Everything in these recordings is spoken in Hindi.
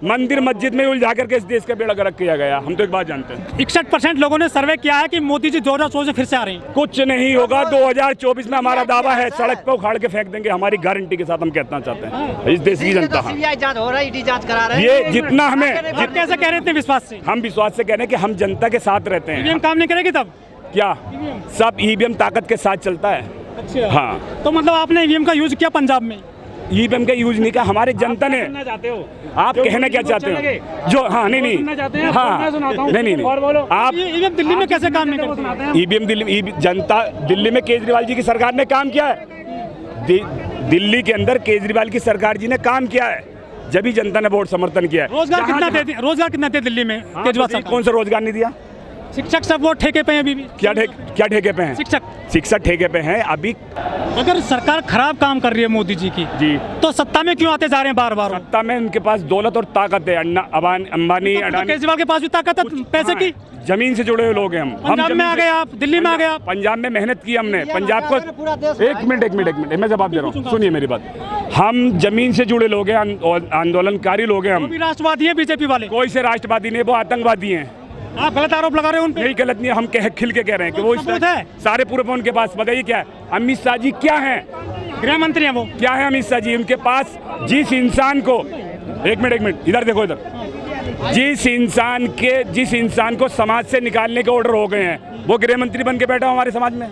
मंदिर मस्जिद में उलझा करके इस देश का बेड़ा गर्क किया गया। हम तो एक बात जानते हैं, 61% लोगों ने सर्वे किया है कि मोदी जी 2014 से फिर से आ रहे हैं। कुछ नहीं होगा। 2024 में हमारा दावा है, सड़क पे उखाड़ के फेंक देंगे, हमारी गारंटी के साथ हम कहना चाहते हैं इस देश की जनता। सीबीआई जांच हो रहा है, ईडी जांच करा रहे हैं। ये जितना हमें आप कैसे कह रहे थे विश्वास से? हम विश्वास से कह रहे हैं कि हम जनता के साथ रहते हैं। ईवीएम काम नहीं करेगी तब क्या सब ईवीएम ताकत के साथ चलता है? अच्छा, हाँ। तो मतलब आपने ईवीएम का यूज किया पंजाब में? ईवीएम का यूज नहीं किया, हमारी जनता ने। आप कहना क्या चाहते हो? जो हाँ नहीं हाँ नहीं आप ईवीएम दिल्ली में कैसे काम नहीं करती? ईवीएम दिल्ली जनता दिल्ली में केजरीवाल जी की सरकार ने काम किया है। दिल्ली के अंदर केजरीवाल की सरकार जी ने काम किया है, जब ही जनता ने वोट समर्थन किया है। रोजगार कितना दे दिल्ली में केजरीवाल सरकार? कौन सा रोजगार नहीं दिया? शिक्षक सब वो ठेके पे हैं अभी भी। क्या ठेके पे हैं? शिक्षक ठेके पे हैं अभी। अगर सरकार खराब काम कर रही है मोदी जी की जी, तो सत्ता में क्यों आते जा रहे हैं बार बार? सत्ता में उनके पास दौलत और ताकत है। अंबानी अडानी, केजरीवाल के पास भी ताकत है पैसे की। जमीन से जुड़े हुए लोग हैं हम। पंजाब में आ गए आप, दिल्ली में आ गए आप। पंजाब में मेहनत की हमने। पंजाब को एक मिनट मैं जवाब दे रहा हूँ, सुनिए मेरी बात। हम जमीन से जुड़े लोग हैं, आंदोलनकारी लोग हैं हम। राष्ट्रवादी है बीजेपी वाले? कोई से राष्ट्रवादी नहीं, वो आतंकवादी हैं। आप गलत आरोप लगा रहे हो उन पे। नहीं, गलत नहीं, हम खिल के कह रहे हैं कि वो सारे पूरे उनके पास। बताइए क्या है? अमित शाह जी क्या है? गृह मंत्री हैं वो। क्या है अमित शाह जी? उनके पास जिस इंसान को एक मिनट इधर देखो, इधर जिस इंसान को समाज से निकालने के ऑर्डर हो गए हैं, वो गृह मंत्री बन के बैठा हमारे समाज में।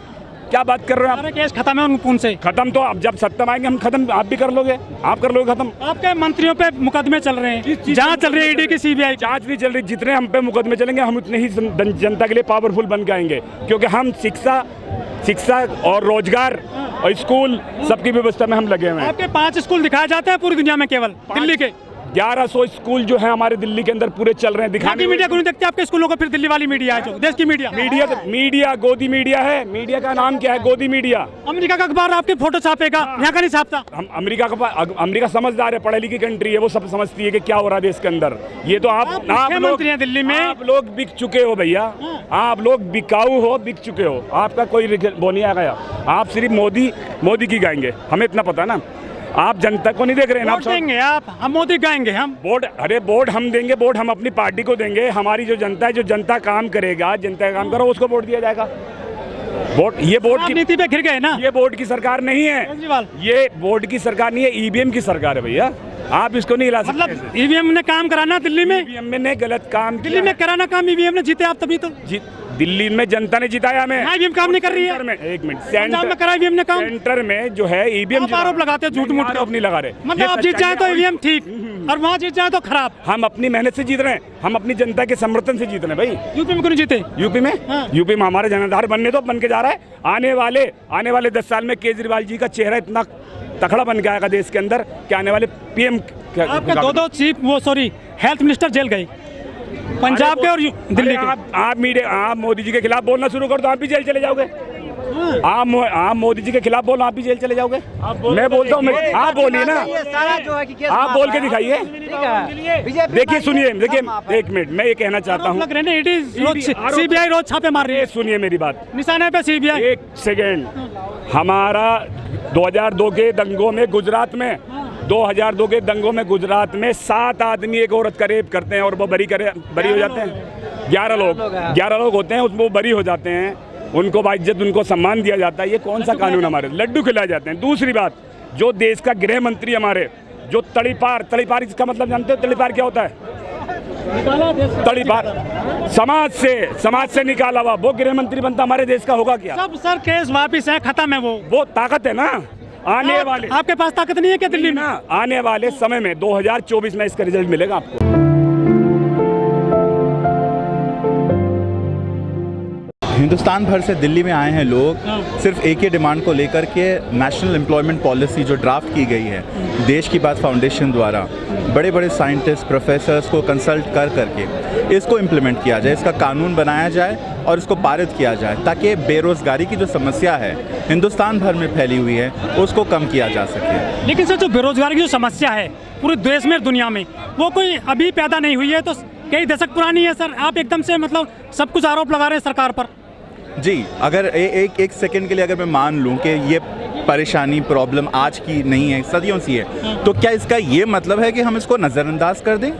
क्या बात कर रहे हो आप? केस खत्म है उनसे। खत्म तो अब जब सत्ता में आएंगे हम खत्म, आप भी कर लोगे, आप कर लोगे खत्म। आपके मंत्रियों पे मुकदमे चल रहे हैं, जांच चल रही है, ईडी की सीबीआई जांच नहीं चल रही। जितने हम पे मुकदमे चलेंगे हम उतने ही जनता के लिए पावरफुल बन के आएंगे, क्योंकि हम शिक्षा और रोजगार और स्कूल सबकी व्यवस्था में हम लगे हुए हैं। आपके 5 स्कूल दिखाए जाते हैं पूरी दुनिया में, केवल दिल्ली के 1100 स्कूल जो है हमारे दिल्ली के अंदर पूरे चल रहे हैं। दिखाने मीडिया को नहीं देखते आपके स्कूलों को? फिर दिल्ली वाली मीडिया है जो देश की मीडिया गोदी मीडिया है। मीडिया का नाम क्या है? गोदी मीडिया। अमेरिका का अखबार आपकी फोटो छापेगा, यहाँ का नहीं छापता। हम अमेरिका समझदार है, पढ़ी लिखी कंट्री है, वो सब समझती है कि क्या हो रहा है देश के अंदर। ये तो आप मंत्री हैं दिल्ली में। आप लोग बिक चुके हो भैया, आप लोग बिकाऊ हो, बिक चुके हो। आपका कोई वो नहीं आ गया। आप सिर्फ मोदी की गाएंगे, हमें इतना पता ना। आप जनता को नहीं देख रहे हैं। वोट देंगे आप, हम मोदी गाएंगे हम। वोट हम देंगे, वोट हम अपनी पार्टी को देंगे। हमारी जो जनता है, जो जनता काम करेगा, जनता का काम करो, उसको वोट दिया जाएगा। ये वोट की नीति पे घिर गए ना। ये वोट की सरकार नहीं है, ये वोट की सरकार नहीं है, ईवीएम की सरकार है भैया। आप इसको नहीं हिला सकते। मतलब ईवीएम ने काम कराना दिल्ली में? ईवीएम ने गलत काम, दिल्ली में कराना काम ईवीएम ने। जीते आप तभी तो। दिल्ली में जनता ने जिताया हमें। ईवीएम काम नहीं कर रही है। एक मिनट, पंजाब में करा ईवीएम ने काम। सेंटर में जो है ईवीएम आरोप लगाते हैं, झूठ मूठ आरोप नहीं लगा रहे। मतलब आप जीत जाए तो ईवीएम ठीक, और वहाँ जीत जाए तो खराब। हम अपनी मेहनत से जीत रहे हैं, हम अपनी जनता के समर्थन से जीत रहे हैं भाई। यूपी में क्यों नहीं जीते? यूपी में हमारा जनाधार बन के जा रहा है। आने वाले 10 साल में केजरीवाल जी का चेहरा इतना तगड़ा बन के आएगा देश के अंदर कि आने वाले पीएम आपके 2 हेल्थ मिनिस्टर जेल गए, पंजाब के और दिल्ली के। आप मोदी जी के खिलाफ बोलना शुरू कर दो, आप भी जेल चले जाओगे। आप मोदी जी के खिलाफ बोलो, आप भी जेल चले जाओगे। मैं बोलता हूँ, आप बोलिए ना, आप बोल के दिखाइए। देखिए सुनिए, एक मिनट, मैं ये कहना चाहता हूँ, सीबीआई रोज छापे मार रही है। सुनिए मेरी बात, निशाने पे सीबीआई। एक सेकेंड। हमारा 2002 के दंगों में गुजरात में 2002 के दंगों में गुजरात में 7 आदमी एक औरत का रेप करते हैं और वो बरी हो जाते हैं। 11 लोग होते हैं, उसमें वो बरी हो जाते हैं। उनको बाइज्जत, उनको सम्मान दिया जाता है। ये कौन सा कानून? हमारे लड्डू खिलाए जाते हैं। दूसरी बात, जो देश का गृह मंत्री हमारे, जो तड़ीपार इसका मतलब जानते हो? तड़ीपार क्या होता है? तड़ीपार समाज से निकाला हुआ वो गृह मंत्री बनता हमारे देश का होगा क्या? सब सर केस वापिस है, खत्म है। वो ताकत है ना। आने वाले, आपके पास ताकत नहीं है क्या दिल्ली में? आने वाले समय में 2024 में इसका रिजल्ट मिलेगा आपको। हिंदुस्तान भर से दिल्ली में आए हैं लोग, सिर्फ एक ही डिमांड को लेकर के नेशनल एम्प्लॉयमेंट पॉलिसी जो ड्राफ्ट की गई है देश की बात फाउंडेशन द्वारा, बड़े बड़े साइंटिस्ट प्रोफेसर्स को कंसल्ट कर करके इसको इम्प्लीमेंट किया जाए, इसका कानून बनाया जाए और इसको पारित किया जाए, ताकि बेरोज़गारी की जो समस्या है हिंदुस्तान भर में फैली हुई है उसको कम किया जा सके। लेकिन सर, जो बेरोजगारी की जो समस्या है पूरे देश में, दुनिया में, वो कोई अभी पैदा नहीं हुई है, तो कई दशक पुरानी है सर। आप एकदम से मतलब सब कुछ आरोप लगा रहे हैं सरकार पर। जी, अगर एक सेकंड के लिए अगर मैं मान लूं कि ये परेशानी प्रॉब्लम आज की नहीं है, सदियों सी है, तो क्या इसका ये मतलब है कि हम इसको नज़रअंदाज कर दें?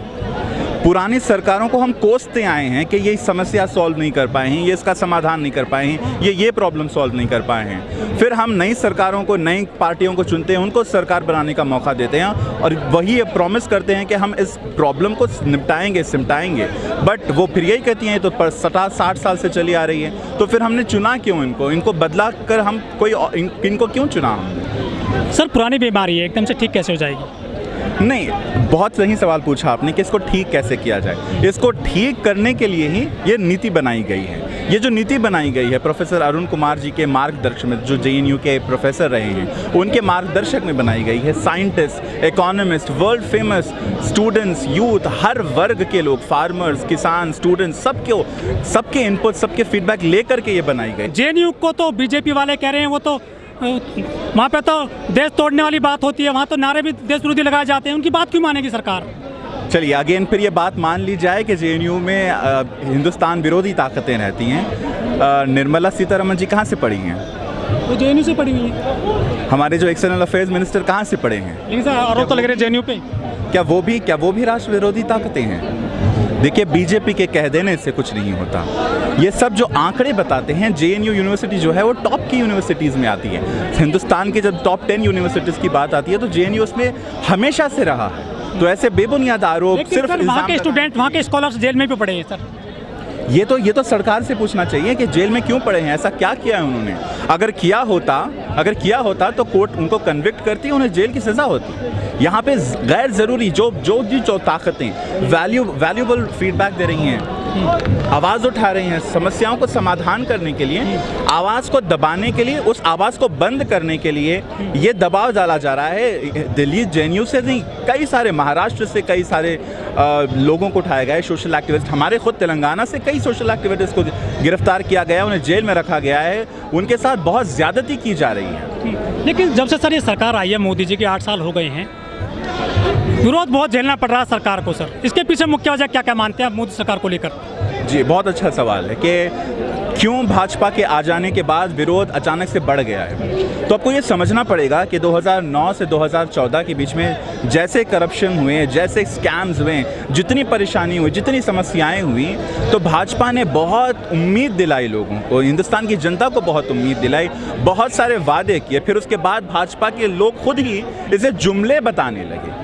पुरानी सरकारों को हम कोसते आए हैं कि ये समस्या सॉल्व नहीं कर पाए हैं, ये इसका समाधान नहीं कर पाए हैं, ये प्रॉब्लम सॉल्व नहीं कर पाए हैं। फिर हम नई सरकारों को, नई पार्टियों को चुनते हैं, उनको सरकार बनाने का मौका देते हैं और वही प्रॉमिस करते हैं कि हम इस प्रॉब्लम को निपटाएंगे, सिमटाएंगे। बट वो फिर यही कहती हैं तो 60 साल से चली आ रही है, तो फिर हमने चुना क्यों इनको बदला कर हम इनको क्यों चुना हमने? सर पुरानी बीमारी है, एकदम से ठीक कैसे हो जाएगी? नहीं, बहुत सही सवाल पूछा आपने कि इसको ठीक कैसे किया जाए। इसको ठीक करने के लिए ही ये नीति बनाई गई है। ये जो नीति बनाई गई है प्रोफेसर अरुण कुमार जी के मार्गदर्शन में, जो JNU के प्रोफेसर रहे हैं, उनके मार्गदर्शक में बनाई गई है। Scientist, economist, world famous students, youth, हर वर्ग के लोग, फार्मर्स, किसान, स्टूडेंट्स, सबके इनपुट, सबके फीडबैक लेकर के ये बनाई गई। JNU को तो बीजेपी वाले कह रहे हैं वो तो वहाँ पे तो देश तोड़ने वाली बात होती है, वहाँ तो नारे भी देश विरोधी लगाए जाते हैं, उनकी बात क्यों मानेगी सरकार? चलिए अगेन फिर ये बात मान ली जाए कि JNU में हिंदुस्तान विरोधी ताकतें रहती हैं। निर्मला सीतारमण जी कहाँ से पढ़ी हैं? वो JNU से पढ़ी हुई है। हमारे जो एक्सटर्नल अफेयर्स मिनिस्टर कहाँ से पढ़े हैं? लेकिन सर आरोप तो लग रहे JNU पे। क्या वो भी राष्ट्र विरोधी ताकतें हैं? देखिए, बीजेपी के कह देने से कुछ नहीं होता। ये सब जो आंकड़े बताते हैं, JNU यूनिवर्सिटी जो है वो टॉप की यूनिवर्सिटीज़ में आती है। हिंदुस्तान के जब टॉप 10 यूनिवर्सिटीज़ की बात आती है तो JNU उसमें हमेशा से रहा है। तो ऐसे बेबुनियाद आरोप, सिर्फ वहाँ के स्टूडेंट, वहाँ के स्कॉलर्स जेल में भी पढ़े हैं सर। ये तो सरकार से पूछना चाहिए कि जेल में क्यों पड़े हैं, ऐसा क्या किया है उन्होंने। अगर किया होता तो कोर्ट उनको कन्विक्ट करती, उन्हें जेल की सज़ा होती। यहाँ पे गैर ज़रूरी जो ताकतें वैल्यूबल फीडबैक दे रही हैं, आवाज़ उठा रही हैं, समस्याओं को समाधान करने के लिए, आवाज़ को दबाने के लिए, उस आवाज़ को बंद करने के लिए ये दबाव डाला जा रहा है। दिल्ली JNU से नहीं, कई सारे महाराष्ट्र से कई सारे लोगों को उठाया गया है, सोशल एक्टिविस्ट। हमारे खुद तेलंगाना से कई सोशल एक्टिविस्ट को गिरफ्तार किया गया, उन्हें जेल में रखा गया है, उनके साथ बहुत ज़्यादती की जा रही है। लेकिन जब से सर ये सरकार आई है, मोदी जी के 8 साल हो गए हैं, विरोध बहुत झेलना पड़ रहा है सरकार को सर। इसके पीछे मुख्य वजह क्या मानते हैं आप मोदी सरकार को लेकर? जी, बहुत अच्छा सवाल है कि क्यों भाजपा के आ जाने के बाद विरोध अचानक से बढ़ गया है। तो आपको ये समझना पड़ेगा कि 2009 से 2014 के बीच में जैसे करप्शन हुए, जैसे स्कैम्स हुए, जितनी परेशानी हुई, जितनी समस्याएं हुई, तो भाजपा ने बहुत उम्मीद दिलाई लोगों को, हिंदुस्तान की जनता को बहुत उम्मीद दिलाई, बहुत सारे वादे किए। फिर उसके बाद भाजपा के लोग खुद ही इसे जुमले बताने लगे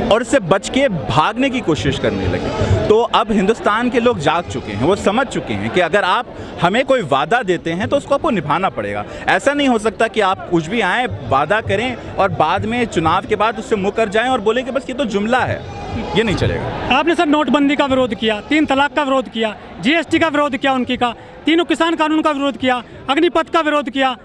और इससे बच के भागने की कोशिश करने लगे। तो अब हिंदुस्तान के लोग जाग चुके हैं, वो समझ चुके हैं कि अगर आप हमें कोई वादा देते हैं तो उसको आपको निभाना पड़ेगा। ऐसा नहीं हो सकता कि आप कुछ भी आए, वादा करें और बाद में चुनाव के बाद उससे मुकर जाएं और बोलें कि बस ये तो जुमला है। ये नहीं चलेगा। आपने सर नोटबंदी का विरोध किया, 3 तलाक का विरोध किया, GST का विरोध किया, उनकी का तीनों किसान कानून का विरोध किया, अग्निपथ का विरोध किया।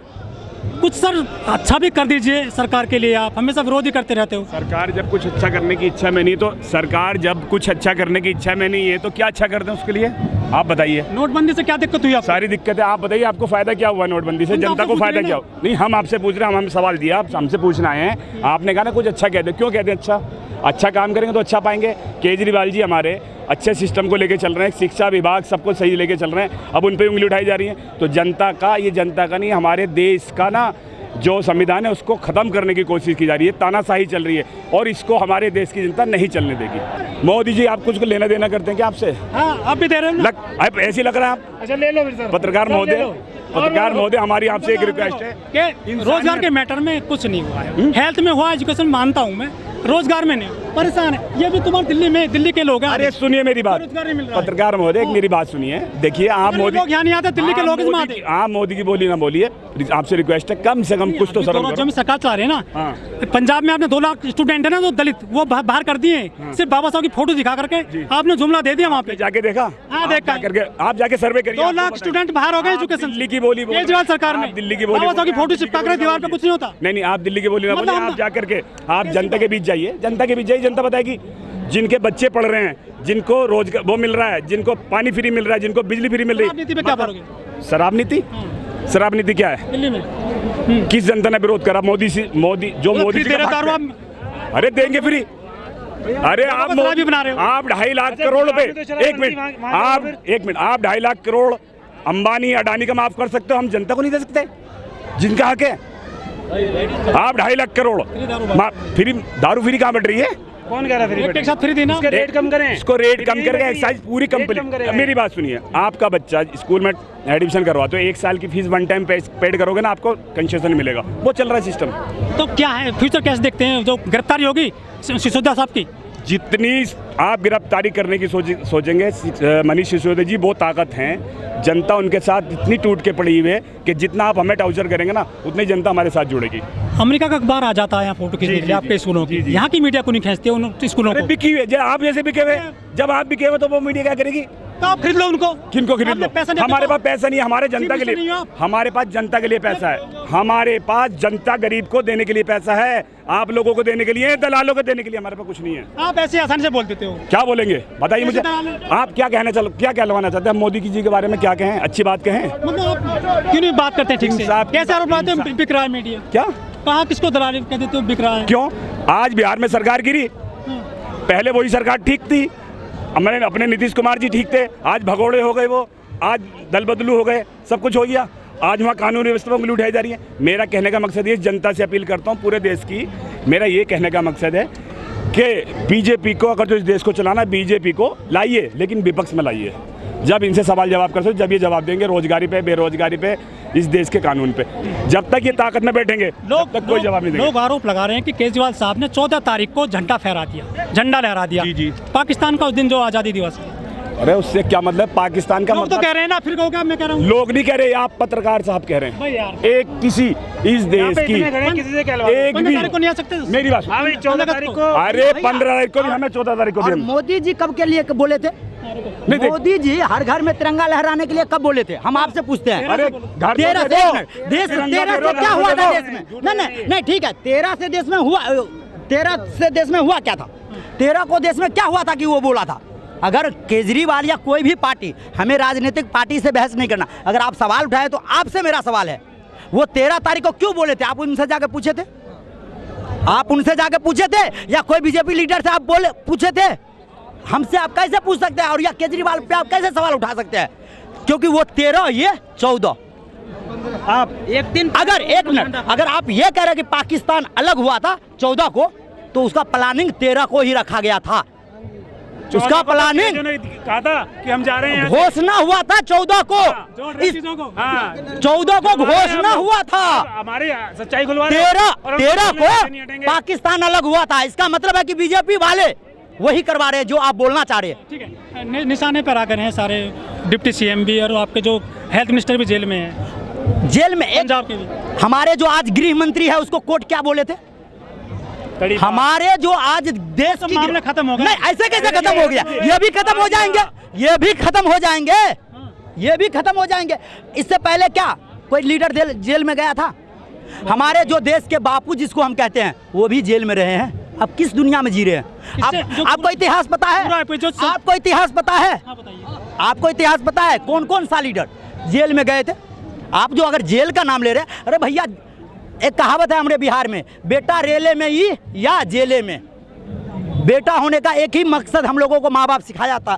कुछ सर अच्छा भी कर दीजिए सरकार के लिए, आप हमेशा विरोध ही करते रहते हो। सरकार जब कुछ अच्छा करने की इच्छा में नहीं, तो सरकार जब कुछ अच्छा करने की इच्छा में नहीं है तो क्या अच्छा कर दें उसके लिए? आप बताइए। नोटबंदी से क्या दिक्कत हुई? सारी दिक्कतें आप बताइए, आपको फायदा क्या हुआ नोटबंदी से? जनता को फायदा क्या हुआ? नहीं, हम आपसे पूछ रहे हैं, हम सवाल दिया, आप हमसे पूछना है। आपने कहा ना कुछ अच्छा कहते, क्यों कहते हैं? अच्छा काम करेंगे तो अच्छा पाएंगे। केजरीवाल जी हमारे अच्छे सिस्टम को लेके चल रहे हैं, शिक्षा विभाग सबको सही लेके चल रहे हैं, अब उन पे उंगली उठाई जा रही है। तो जनता का, ये जनता का नहीं, हमारे देश का ना जो संविधान है उसको ख़त्म करने की कोशिश की जा रही है, तानाशाही चल रही है और इसको हमारे देश की जनता नहीं चलने देगी। मोदी जी आप कुछ लेना देना करते हैं क्या आपसे? हाँ, आप भी दे रहे हो। आप ऐसे लग रहा है आप। अच्छा ले लो फिर सर। पत्रकार महोदय हमारी आपसे एक रिक्वेस्ट है कि रोजगार के मैटर में कुछ नहीं हुआ है। हेल्थ में हुआ, एजुकेशन मानता हूँ मैं, रोजगार में नहीं। परेशान है ये भी तुम्हारे दिल्ली के लोग हैं। अरे सुनिए मेरी बात, पत्रकार महोदय मेरी बात सुनिए। देखिए आप मोदी लोग यहाँ नहीं आते, दिल्ली के लोग आप मोदी की बोली ना बोलिए, आपसे रिक्वेस्ट है कम से कम कुछ तो शर्म करो। जो सरकार चला रहे हैं ना, पंजाब में आपने 2 लाख स्टूडेंट है ना जो दलित, वो बाहर कर दिए सिर्फ बाबा साहब की फोटो दिखा करके। आपने जुमला दे दिया वहाँ पे, जाके देखा? हाँ देखा करके आप जाके सर्वे करिए। 2 लाख स्टूडेंट बाहर हो गए एजुकेशन। दिल्ली की बोली केजरीवाल सरकार में दिल्ली की बोली, बाबा साहब की फोटो चिपका कर दीवार पे कुछ नहीं होता। नहीं, आप दिल्ली की बोली ना बोलिए, आप जाकर के आप जनता के बीच जाइए, जनता के बीच जाइए, जनता बताएगी। जिनके बच्चे पढ़ रहे हैं, जिनको रोजगार वो मिल रहा है, जिनको पानी फ्री मिल रहा है, जिनको बिजली फ्री मिल रही है। नीति पे क्या करोगे? शराब नीति? शराब नीति क्या है दिल्ली में? किस जनता ने विरोध करा? मोदी से, मोदी जो मोदी अरे देंगे फ्री। अरे आप मोदी बना रहे हो। आप 2.5 लाख करोड़ रुपए, एक मिनट आप 2.5 लाख करोड़ अंबानी अडानी का माफ कर सकते हो, हम जनता को नहीं दे सकते जिनका हक है? आप 2.5 लाख करोड़ फ्री, दारू फ्री कहाँ बढ़ रही है? कौन कह रहा है एक के साथ फ्री देना। इसके रेट कम करें, इसको रेट कम करके एक्साइज पूरी रेट कम कंपनी। करें। मेरी बात सुनिए, आपका बच्चा स्कूल में एडमिशन करवाते हो, 1 साल की फीस वन टाइम पेड करोगे ना, आपको कंसेशन मिलेगा। वो चल रहा है सिस्टम। तो क्या है फ्यूचर कैसे देखते हैं जो गिरफ्तारी होगी सिसोदिया साहब की? जितनी आप गिरफ्तारी करने की सोचेंगे मनीष सिसोदिया जी वो ताकत हैं, जनता उनके साथ इतनी टूट के पड़ी हुई है कि जितना आप हमें टाउचर करेंगे ना उतनी जनता हमारे साथ जुड़ेगी। अमेरिका का अखबार आ जाता है यहाँ फोटो खींचने के लिए आपके स्कूलों की, यहाँ की मीडिया को नहीं खींचते उन स्कूलों को। बिकी हुई है, आप जैसे बिके हुए, जब आप बिके हुए तो वो मीडिया क्या करेगी? तो आप खरीद लो उनको। किनको खरीद लो? हमारे पास पैसा नहीं है, हमारे जनता के लिए, हमारे पास जनता के लिए पैसा है, हमारे पास जनता गरीब को देने के लिए पैसा है, आप लोगों को देने के लिए, दलालों को देने के लिए हमारे पास कुछ नहीं है। आप ऐसे आसानी से बोल देते हो। क्या बोलेंगे बताइए मुझे, आप क्या कहना क्या कहलवाना चाहते हैं? हम मोदी जी के बारे में क्या कहें? अच्छी बात कहें? मतलब आप क्यों नहीं बात करते ठीक से? कैसे आरोप लगाते हैं बिक रहा है मीडिया? क्या कहाँ किसको दलाली कह देते हो बिक रहा है? क्यों? आज बिहार में सरकार गिरी, पहले वही सरकार ठीक थी, हमारे अपने नीतीश कुमार जी ठीक थे, आज भगोड़े हो गए वो, आज दल बदलू हो गए, सब कुछ हो गया, आज वहाँ कानून व्यवस्था में उंगली उठाई जा रही है। मेरा कहने का मकसद ये, जनता से अपील करता हूँ पूरे देश की, मेरा ये कहने का मकसद है कि बीजेपी को अगर तो इस देश को चलाना, बीजेपी को लाइए लेकिन विपक्ष में लाइए। जब इनसे सवाल जवाब कर सकते, जब ये जवाब देंगे रोजगारी पे, बेरोजगारी पे, इस देश के कानून पे। जब तक ये ताकत में बैठेंगे तब तक कोई जवाब नहीं देंगे। लोग आरोप लगा रहे हैं कि केजरीवाल साहब ने 14 तारीख को झंडा फहरा दिया, झंडा लहरा दिया जी। पाकिस्तान का उस दिन जो आज़ादी दिवस है। अरे उससे क्या मतलब? पाकिस्तान का लोग मतलब तो कह रहे हैं ना, फिर कहोगे मैं कह रहा हूँ। लोग नहीं कह रहे, आप पत्रकार साहब कह रहे हैं। भाई यार, एक किसी इस देश की किसी से कहलवा एक 15 भी, तारीख को नहीं आ सकते? मेरी बात सुनो। 14 तारीख को। अरे 15 तारीख को भी, हमें 14 तारीख को भी और हम- मोदी जी कब के लिए बोले थे? नहीं देख- मोदी जी हर घर में तिरंगा लहराने के लिए कब बोले थे? हम आपसे पूछते हैं। अरे घर 13 पे से दो। देश तिरंगा 13 दे से दो, क्या हुआ था दे देश दो। में? नहीं ठीक है, 13 से देश में हुआ, 13 से देश में हुआ क्या था? 13 को देश में क्या हुआ था कि वो बोला था? अगर केजरीवाल या कोई भी पार्टी, हमें राजनीतिक पार्टी से बहस नहीं करना, अगर आप सवाल उठाए तो आपसे मेरा सवाल है, वो 13 तारीख को क्यों बोले थे? आप उनसे जाके पूछे थे? आप उनसे जाके पूछे थे या कोई बीजेपी लीडर से आप बोले पूछे थे? हमसे आप कैसे पूछ सकते हैं? और या केजरीवाल पे आप कैसे सवाल उठा सकते हैं? क्योंकि वो 13, ये 14। आप एक दिन, अगर एक मिनट, अगर आप ये कह रहे हैं कि पाकिस्तान अलग हुआ था 14 को, तो उसका प्लानिंग 13 को ही रखा गया था। उसका प्लानिंग कहा था कि हम जा रहे हैं, घोषणा हुआ था 14 को, इस 14 को घोषणा हुआ था। हमारे सच्चाई खुलवा 13 को पाकिस्तान अलग हुआ था। इसका मतलब है कि बीजेपी वाले वही करवा रहे हैं जो आप बोलना चाह रहे हैं। ठीक है, निशाने पर आकर हैं सारे, डिप्टी सीएम भी और आपके जो हेल्थ मिनिस्टर भी जेल में है, जेल में। एक पंजाब के भी। हमारे जो आज गृह मंत्री है उसको कोर्ट क्या बोले थे? हमारे जो आज देश की मामले खत्म हो गए। नहीं, ऐसे कैसे खत्म हो गया? ये भी खत्म हो जाएंगे, ये भी खत्म हो जाएंगे, ये भी खत्म हो जाएंगे। इससे पहले क्या कोई लीडर जेल में गया था? हमारे जो देश के बापू जिसको हम कहते हैं वो भी जेल में रहे हैं। अब किस दुनिया में जी रहे हैं? आपको इतिहास पता है? आपको इतिहास पता है? आपको इतिहास पता है कौन कौन सा लीडर जेल में गए थे? आप जो अगर जेल का नाम ले रहे हैं, अरे भैया एक कहावत है हमारे बिहार में, बेटा रेले में ही या जेले में। बेटा होने का एक ही मकसद हम लोगों को माँ बाप सिखाया था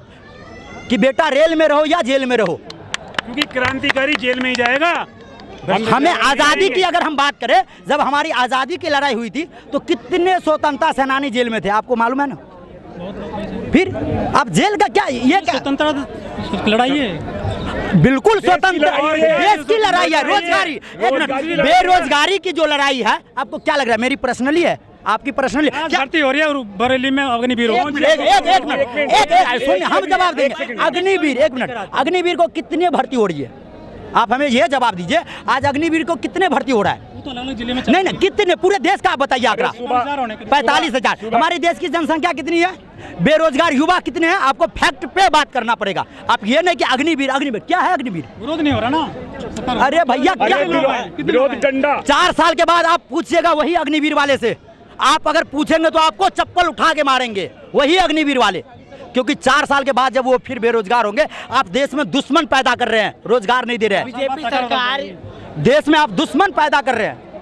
कि बेटा रेल में रहो या जेल में रहो, क्योंकि क्रांतिकारी जेल में ही जाएगा। हमें आज़ादी की अगर हम बात करें, जब हमारी आज़ादी की लड़ाई हुई थी तो कितने स्वतंत्रता सेनानी जेल में थे, आपको मालूम है ना? फिर अब जेल का क्या, ये क्या स्वतंत्रता लड़ाई है? बिल्कुल स्वतंत्र देश की लड़ाई है। रोजगारी, एक मिनट, बेरोजगारी की जो लड़ाई है, आपको क्या लग रहा है? मेरी पर्सनली है, आपकी पर्सनली भर्ती हो रही है और बरेली में अग्निवीर हो। एक मिनट सुनिए, हम जवाब देंगे। अग्निवीर, एक मिनट, अग्निवीर को कितने भर्ती हो रही है? आप हमें ये जवाब दीजिए, आज अग्निवीर को कितने भर्ती हो रहा है? तो अलग जिले में नहीं नहीं, कितने पूरे देश का आप बताइए आंकड़ा। 45,000। हमारे देश की जनसंख्या कितनी है? बेरोजगार युवा कितने हैं? आपको फैक्ट पे बात करना पड़ेगा। आप ये नहीं कि अग्निवीर, अग्निवीर क्या है? अग्निवीर विरोध नहीं हो रहा ना? अरे भैया क्या विरोध डंडा। 4 साल के बाद आप पूछिएगा वही अग्निवीर वाले से, आप अगर पूछेंगे तो आपको चप्पल उठा के मारेंगे वही अग्निवीर वाले, क्योंकि 4 साल के बाद जब वो फिर बेरोजगार होंगे। आप देश में दुश्मन पैदा कर रहे हैं, रोजगार नहीं दे रहे हैं। बीजेपी सरकार देश में आप दुश्मन पैदा कर रहे हैं।